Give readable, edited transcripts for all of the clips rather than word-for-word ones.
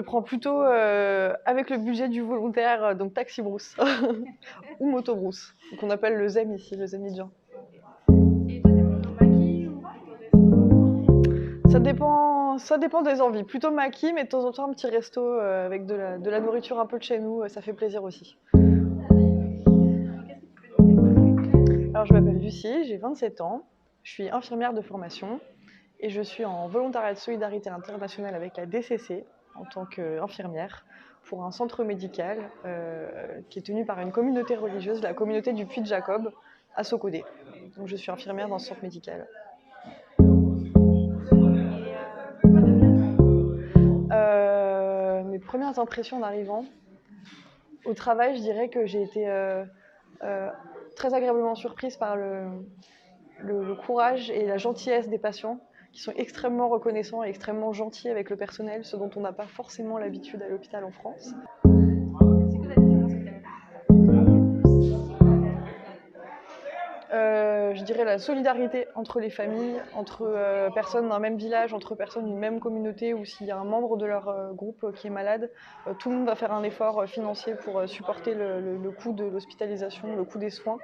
Je prends plutôt avec le budget du volontaire, donc taxi brousse ou moto brousse, qu'on appelle le ZEM ici, le Zemidjan. Et toi, t'es plutôt maquis ou plutôt resto? Ça dépend des envies. Plutôt maquis, mais de temps en temps un petit resto avec de la nourriture un peu de chez nous, ça fait plaisir aussi. Qu'est-ce que tu peux nous dire? Alors je m'appelle Lucie, j'ai 27 ans, je suis infirmière de formation et je suis en volontariat de solidarité internationale avec la DCC en tant qu'infirmière pour un centre médical qui est tenu par une communauté religieuse, la communauté du Puy de Jacob à Socodé. Donc je suis infirmière dans ce centre médical. Mes premières impressions en arrivant au travail, je dirais que j'ai été très agréablement surprise par le courage et la gentillesse des patients qui sont extrêmement reconnaissants et extrêmement gentils avec le personnel, ce dont on n'a pas forcément l'habitude à l'hôpital en France. C'est quoi la différence que t'aimes Je dirais la solidarité entre les familles, entre personnes d'un même village, entre personnes d'une même communauté, ou s'il y a un membre de leur groupe qui est malade, tout le monde va faire un effort financier pour supporter le coût de l'hospitalisation, le coût des soins.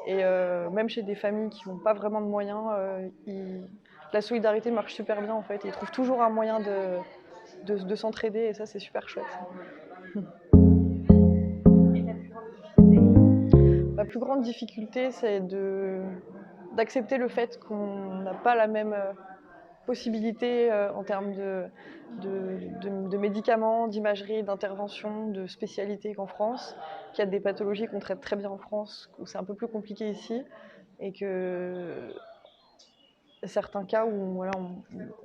Et même chez des familles qui n'ont pas vraiment de moyens, la solidarité marche super bien en fait. Ils trouvent toujours un moyen de s'entraider et ça c'est super chouette. Et ta plus grande difficulté? Ma plus grande difficulté c'est d'accepter le fait qu'on n'a pas la même possibilité en termes de médicaments, d'imagerie, d'intervention, de spécialité qu'en France, qu'il y a des pathologies qu'on traite très bien en France, où c'est un peu plus compliqué ici, et que certains cas où voilà,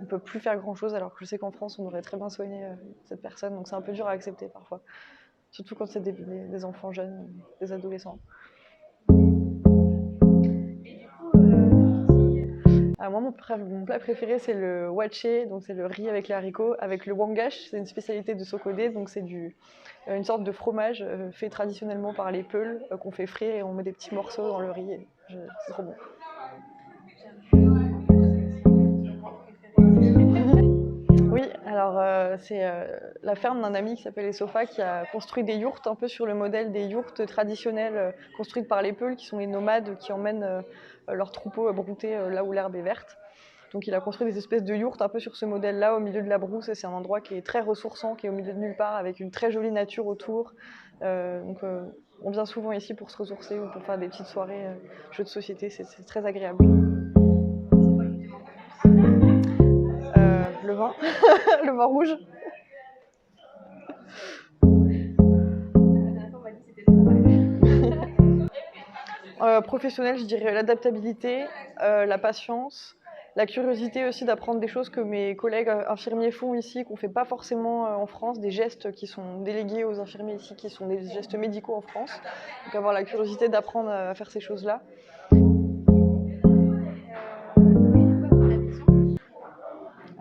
on peut plus faire grand chose, alors que je sais qu'en France on aurait très bien soigné cette personne, donc c'est un peu dur à accepter parfois, surtout quand c'est des enfants jeunes, des adolescents. Et du coup, Alors moi mon plat préféré c'est le waché, donc c'est le riz avec les haricots, avec le wangash, c'est une spécialité de Socodé, donc c'est une sorte de fromage fait traditionnellement par les Peuls, qu'on fait frire et on met des petits morceaux dans le riz, et c'est trop bon. Oui, alors c'est la ferme d'un ami qui s'appelle Essofa qui a construit des yourtes un peu sur le modèle des yourtes traditionnelles construites par les Peuls, qui sont les nomades qui emmènent leurs troupeaux brouter là où l'herbe est verte. Donc il a construit des espèces de yourtes un peu sur ce modèle-là au milieu de la brousse, et c'est un endroit qui est très ressourçant, qui est au milieu de nulle part, avec une très jolie nature autour. On vient souvent ici pour se ressourcer ou pour faire des petites soirées jeux de société, c'est très agréable. Le vin, le vin rouge. la dernière fois, on m'a dit que c'était le travail. Professionnel, je dirais l'adaptabilité, la patience, la curiosité aussi d'apprendre des choses que mes collègues infirmiers font ici, qu'on ne fait pas forcément en France, des gestes qui sont délégués aux infirmiers ici, qui sont des gestes médicaux en France. Donc avoir la curiosité d'apprendre à faire ces choses-là.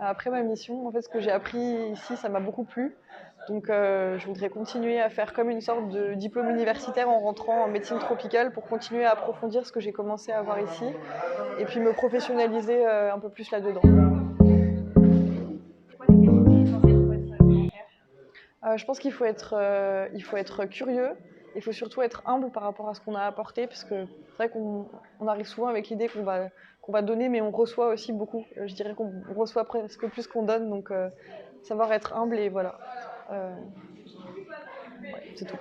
Après ma mission, en fait, ce que j'ai appris ici, ça m'a beaucoup plu. Donc je voudrais continuer à faire comme une sorte de diplôme universitaire en rentrant en médecine tropicale pour continuer à approfondir ce que j'ai commencé à avoir ici et puis me professionnaliser un peu plus là-dedans. Je pense qu'il faut être curieux, il faut surtout être humble par rapport à ce qu'on a apporté, parce que c'est vrai qu'on arrive souvent avec l'idée qu'on va donner, mais on reçoit aussi beaucoup. Je dirais qu'on reçoit presque plus qu'on donne, donc savoir être humble et voilà. Ouais, c'est tout.